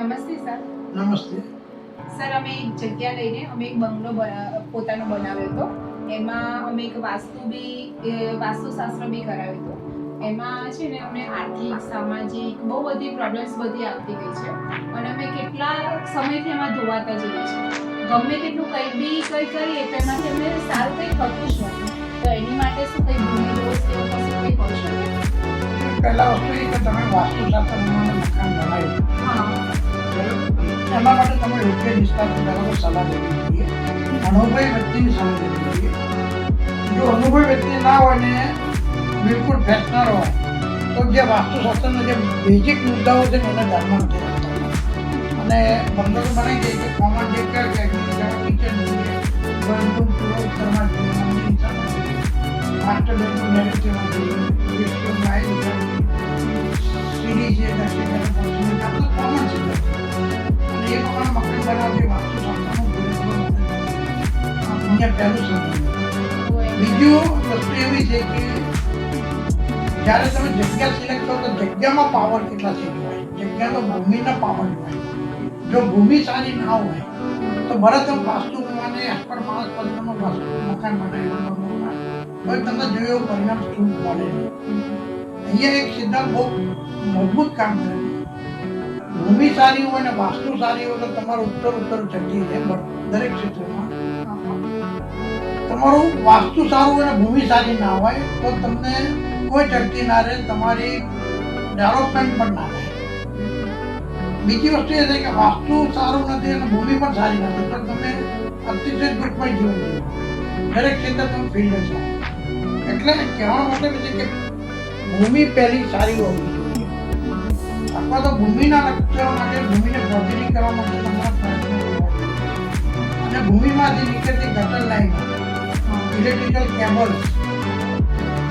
નમસ્તે સર. નમસ્તે. સર, અમે એક જગ્યા લઈને અમે એક બંગલો પોતાનો બનાવ્યો હતો. એમાં અમે એક વાસ્તુશાસ્ત્ર બી કરાવ્યું હતું. એમાં છે ને અમને આર્થિક, સામાજિક બહુ બધી પ્રોબ્લેમ્સ બધી આવતી ગઈ છે અને અમે કેટલા સમયથી એમાં ધોવાતા જઈએ છીએ. ગમે તેટલું કંઈ કરીએ તો એમાંથી અમને સારું કંઈ થતું જ નથી. તો એની માટે શું કંઈ ભૂમિ દોષ કે એવું કશું કંઈ કરી શકે? પહેલા વસ્તુ એ કે તમે વાસ્તુશાસ્ત્ર પ્રમાણે મકાન બનાવ્યું. હા. એના માટે તમે યોગ્ય નિષ્ણાત પહેલા તો સલાહ લેવી જોઈએ. અનુભવી વ્યક્તિની સલાહ લેવી જોઈએ. જો અનુભવી વ્યક્તિ ના હોય ને બિલકુલ ફેશનર હોય તો જે વાસ્તુશાસ્ત્રના જે બેઝિક મુદ્દાઓ છે ને એને ધ્યાનમાં નથી રાખતા. અને બંગલો બનાવી દે કે કોમન જે કિચન જોઈએ, ડ્રોઈંગ રૂમ પૂરો ઉત્તરમાં જોઈએ, માસ્ટર બેડરૂમ નેગેટિવમાં જોઈએ, બેડરૂમ સીડી છે, દક્ષિણ કોમન છે. અને એ પ્રમાણે મકાન બનાવતી વાસ્તુશાસ્ત્રનું પૂરેપૂરું અહીંયા પહેલું સમજવું. બીજું વસ્તુ એવી છે કે જ્યારે તમે જગ્યા સિલેક્ટ કરો તો જગ્યામાં પાવર કેટલા છે હોય, જગ્યાનો ભૂમિના પાવર હોય. જો ભૂમિ સારી ના હોય તો ભરત વાસ્તુ પ્રમાણે એસપર માણસ પંથરનું મકાન બનાવ્યું હવે તમને જોયું એવું પરિણામ શું મળે નહીં. અહીંયા એક સિદ્ધાંત બહુ મજબૂત કામ કરે. ભૂમિ સારી હોય ને વાસ્તુ સારી હોય તો તમારું ઉત્તર ચડતી જાય દરેક ક્ષેત્રમાં. તમારું વાસ્તુ સારું હોય ને ભૂમિ સારી ના હોય તો તમને કોઈ ચડતી ના રહે, તમારી ડેવલપમેન્ટ પણ ના રહે. બીજી વસ્તુ એ છે કે વાસ્તુ સારું નથી અને ભૂમિ પણ સારી નથી તો તમે અતિશય દુઃખમય જીવન જીવો. દરેક ક્ષેત્રે તમે ફિલ્ડ છો. એટલે કહેવાનો મતલબ છે કે ભૂમિ પહેલી સારી હોવી જોઈએ. અથવા તો ભૂમિના લક્ષ્યો માટે ભૂમિને પોઝિટિવ કરવા માટે તમારા પ્રયત્નો કરવા. અને ભૂમિમાંથી નીકળતી ગટર line, electrical cables,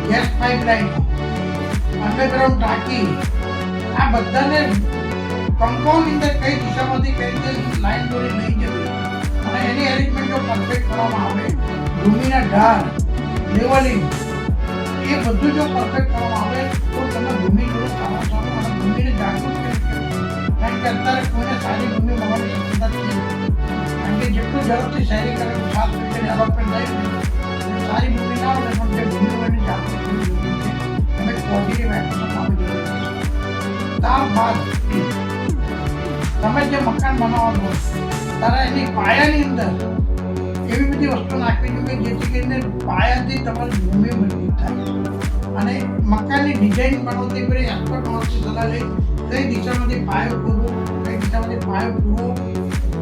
gas pipeline, underground ટાંકી, આ બધાને કમ્પાઉન્ડ અંદર કઈ દિશામાંથી કઈ રીતે લાઈન દોરી લઈ જવી અને એની એરેન્જમેન્ટ જો પરફેક્ટ કરવામાં આવે, ભૂમિના ઢાળ, લેવલિંગ એ બધું જો પરફેક્ટ કરવામાં આવે તો તમે ભૂમિ જોડે સારું સારું અને ભૂમિને જાગૃત કરી શકો. કારણ કે અત્યારે કોઈને સારી ભૂમિ મળવાની શક્યતા છે. કારણ કે જેટલું ઝડપથી શહેરીકરણ ખાસ રીતે ડેવલપમેન્ટ થાય સારી ભૂમિ ના હોય પણ જે ભૂમિ હોય એની જાગૃત કરવી જરૂરી છે. તમે પોઝિટિવ એક્શન આપવી જરૂરી છે. ત્યારબાદ તમે જે મકાન બનાવવાનો ત્યારે એની પાયાની અંદર એવી બધી વસ્તુ નાખવી જોઈએ જેથી કરીને પાયાથી તમારી ભૂમિ મજબૂત થાય. અને મકાનની ડિઝાઇન બનાવતી પહેલી એક્સપર્ટ માણસની સલાહ લઈ કઈ દિશામાંથી પાયો પૂરવો, કઈ દિશામાંથી પાયો પૂરવો,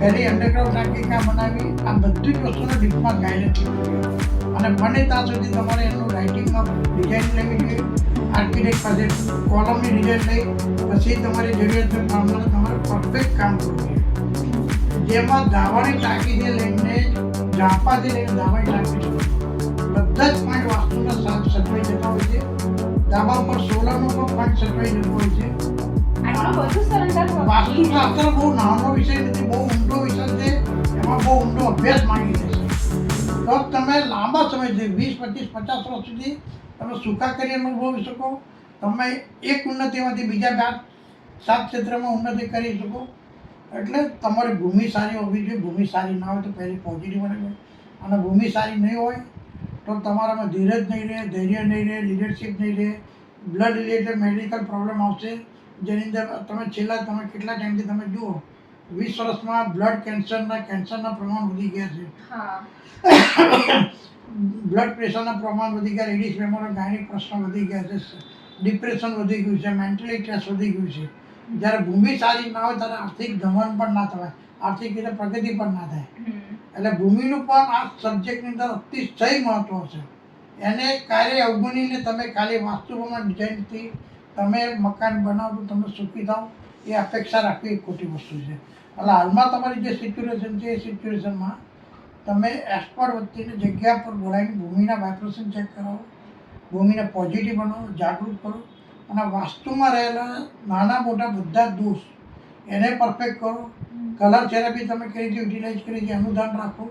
પહેલી અંડરગ્રાઉન્ડ ટાંકી ક્યાં બનાવી, આ બધી જ વસ્તુનો ડીપમાં ગાઈડન્સ લેવું જોઈએ. અને બને ત્યાં સુધી તમારે એનું રાઇટિંગમાં ડિઝાઇન લેવી જોઈએ. આર્કિટેક્ટ પાસે કોલમની ડિઝાઇન લઈ પછી તમારી જરૂરિયાત પ્રમાણે તમારે પરફેક્ટ કામ કરવું જોઈએ. જેમાં દાવાની ટાંકીથી લઈને ઝાંપાથી લઈને દાવાની ટાંકી બધા જ પોઈન્ટ વાસ્તુના સચવાઈ જતા હોય છે. ધાબા ઉપર સોલરનો પણ પોઈન્ટ સચવાઈ જતો હોય છે. વાસ્તુશાસ્ત્ર બહુ નાનો વિષય નથી, બહુ ઊંડો વિષય છે. એમાં બહુ ઊંડો અભ્યાસ માંગી લે છે. તો તમે લાંબા સમયથી 20, 25, 50 વર્ષ સુધી તમે સુખાકારી અનુભવી શકો. તમે એક ઉન્નતિમાંથી બીજા 7 ક્ષેત્રમાં ઉન્નતિ કરી શકો. એટલે તમારી ભૂમિ સારી હોવી જોઈએ. ભૂમિ સારી ના હોય તો પહેલી પોઝિટિવ બને. અને ભૂમિ સારી નહીં હોય તો તમારામાં ધીરજ નહીં રહે, ધૈર્ય નહીં રહે, લીડરશિપ નહીં રહે, બ્લડ રિલેટેડ મેડિકલ પ્રોબ્લેમ આવશે. જેની અંદર તમે કેટલા ટાઈમથી તમે જુઓ 20 વર્ષમાં બ્લડ કેન્સરના પ્રમાણ વધી ગયા છે. બ્લડ પ્રેશરના પ્રમાણ વધી ગયા, લેડીઝ મેમોરિયલ ગાયનિક પ્રશ્ન વધી ગયા છે, ડિપ્રેશન વધી ગયું છે, મેન્ટલી સ્ટ્રેસ વધી ગયું છે. જ્યારે ભૂમિ સારી ના હોય ત્યારે આર્થિક ધમન પણ ના થવાય, આર્થિક રીતે પ્રગતિ પણ ના થાય. એટલે ભૂમિનું પણ આ સબ્જેક્ટની અંદર અતિશય મહત્વ છે. એને કાર્ય અવગણીને તમે ખાલી વાસ્તુમાં ડિઝાઇનથી તમે મકાન બનાવો તો તમે સુખી થાઓ એ અપેક્ષા રાખવી એક ખોટી વસ્તુ છે. એટલે હાલમાં તમારી જે સિચ્યુએશન છે એ સિચ્યુએશનમાં તમે એક્સપર્ટ વ્યક્તિને જગ્યા પર બોલાવીને ભૂમિના વાઇબ્રેશન ચેક કરાવો, ભૂમિને પોઝિટિવ બનાવો, જાગૃત કરો અને વાસ્તુમાં રહેલા નાના મોટા બધા જ દોષ એને પરફેક્ટ કરો. કલર થેરાપી તમે કઈ રીતે યુટિલાઇઝ કરી છે એનું ધ્યાન રાખો.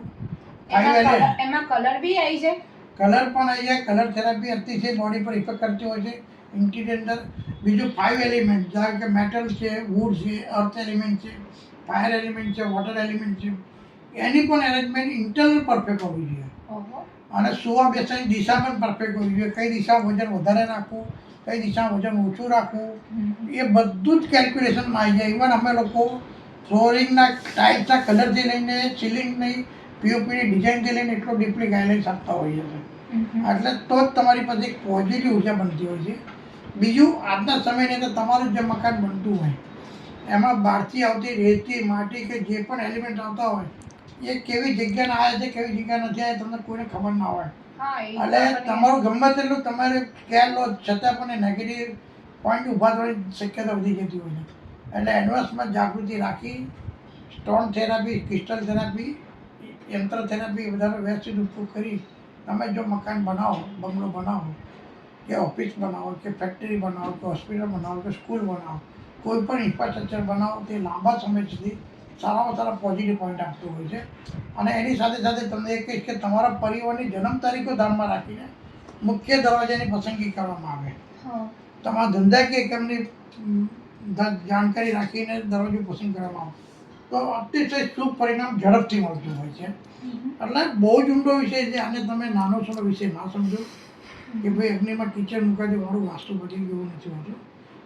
એમાં કલર બી આવી જાય, કલર પણ આવી જાય. કલર થેરાપી અતિશય બોડી પર ઇફેક્ટ કરતી હોય છે. ઇન્ટિરિયર અંદર બીજું 5 એલિમેન્ટ જેમ કે મેટલ છે, વુડ છે, અર્થ એલિમેન્ટ છે, ફાયર એલિમેન્ટ છે, વોટર એલિમેન્ટ છે, એની પણ અરેન્જમેન્ટ ઇન્ટરનલ પરફેક્ટ હોવી જોઈએ. ઓહો. અને સુવા બેસવાની દિશા પણ પરફેક્ટ હોવી જોઈએ. કઈ દિશામાં વજન વધારે રાખવું, કઈ દિશામાં વજન ઓછું રાખવું, એ બધું જ કેલ્ક્યુલેશનમાં આવી જાય. ઇવન અમે લોકો ફ્લોરિંગના ટાઇલ્સના કલરથી લઈને સીલિંગની પીઓપીની ડિઝાઇનથી લઈને એટલો ડીપલી ગાઈડલાઇન્સ આપતા હોઈએ છીએ. એટલે તો જ તમારી પાસે એક પોઝિટિવ ઉર્જા બનતી હોય છે. બીજું, આજના સમયની અંદર તમારું જે મકાન બનતું હોય એમાં બહારથી આવતી રેતી, માટી કે જે પણ એલિમેન્ટ આવતા હોય એ કેવી જગ્યાના આવ્યા છે, કેવી જગ્યા નથી આવ્યા, તમને કોઈને ખબર ના હોય. હા, એ એટલે આપણને- તમારું ગમે તેટલું તમારે કેર લો છતાં પણ એ નેગેટિવ પોઈન્ટ ઊભા થવાની શક્યતા વધી જતી હોય છે. એટલે એડવાન્સમાં જાગૃતિ રાખી સ્ટોન થેરાપી, ક્રિસ્ટલ થેરાપી, યંત્ર થેરાપી એ બધાનો વ્યવસ્થિત ઉપયોગ કરી તમે જો મકાન બનાવો, બંગલો બનાવો કે ઓફિસ બનાવો કે ફેક્ટરી બનાવો કે હોસ્પિટલ બનાવો કે સ્કૂલ બનાવો, કોઈ પણ ઇન્ફ્રાસ્ટ્રક્ચર બનાવો તે લાંબા સમય સુધી સારામાં સારા પોઝિટિવ પોઈન્ટ આપતું હોય છે. અને એની સાથે સાથે તમને એ કહીશ કે તમારા પરિવારની જન્મ તારીખો ધ્યાનમાં રાખીને મુખ્ય દરવાજાની પસંદગી કરવામાં આવે. હા. તમારા ધંધાકીય એકમની જાણકારી રાખીને દરવાજો પસંદ કરવામાં આવે તો અતિશય શુભ પરિણામ ઝડપથી મળતું હોય છે. એટલે બહુ જ ઊંડો વિષય છે. આને તમે નાનો છોડો વિષય ના સમજો કે ભાઈ અગ્નિમાં કિચન મુકાતી મારું વાસ્તુ બની ગયું નથી હોતું.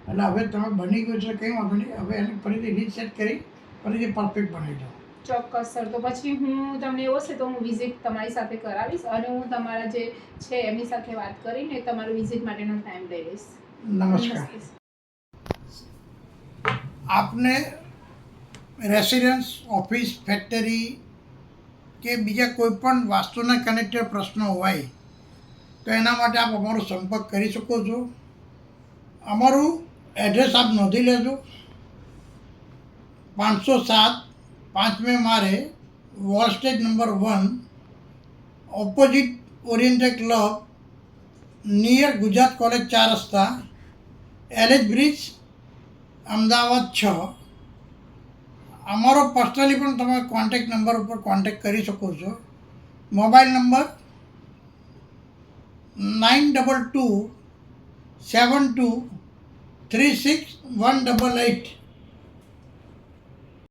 એટલે હવે તમે બની ગયું છે કંઈ વાંધો નહીં. હવે એને ફરીથી રીસેટ કરી ફરીથી પરફેક્ટ બનાવી દો. ચોક્કસ સર. તો પછી હું તમને એવો છે તો હું વિઝિટ તમારી સાથે કરાવીશ અને હું તમારા જે છે એમની સાથે વાત કરીને તમારું વિઝિટ માટેનો ટાઈમ લઈ લઈશ. નમસ્કાર. આપને રેસિડન્સ, ઓફિસ, ફેક્ટરી કે બીજા કોઈ પણ વાસ્તુના કનેક્ટેડ પ્રશ્નો હોય તો એના માટે આપ અમારો સંપર્ક કરી શકો છો. અમારું એડ્રેસ આપ નોંધી લેજો. 507 5મે મારે, wall stage number 1, opposite oriented club, near Gujarat college 4 રસ્તા, એલએચ બ્રિજ, અમદાવાદ 6. અમારો પર્સનલી પણ તમે કોન્ટેક્ટ નંબર ઉપર કોન્ટેક્ટ કરી શકો છો. Mobile number 922 72 36 188.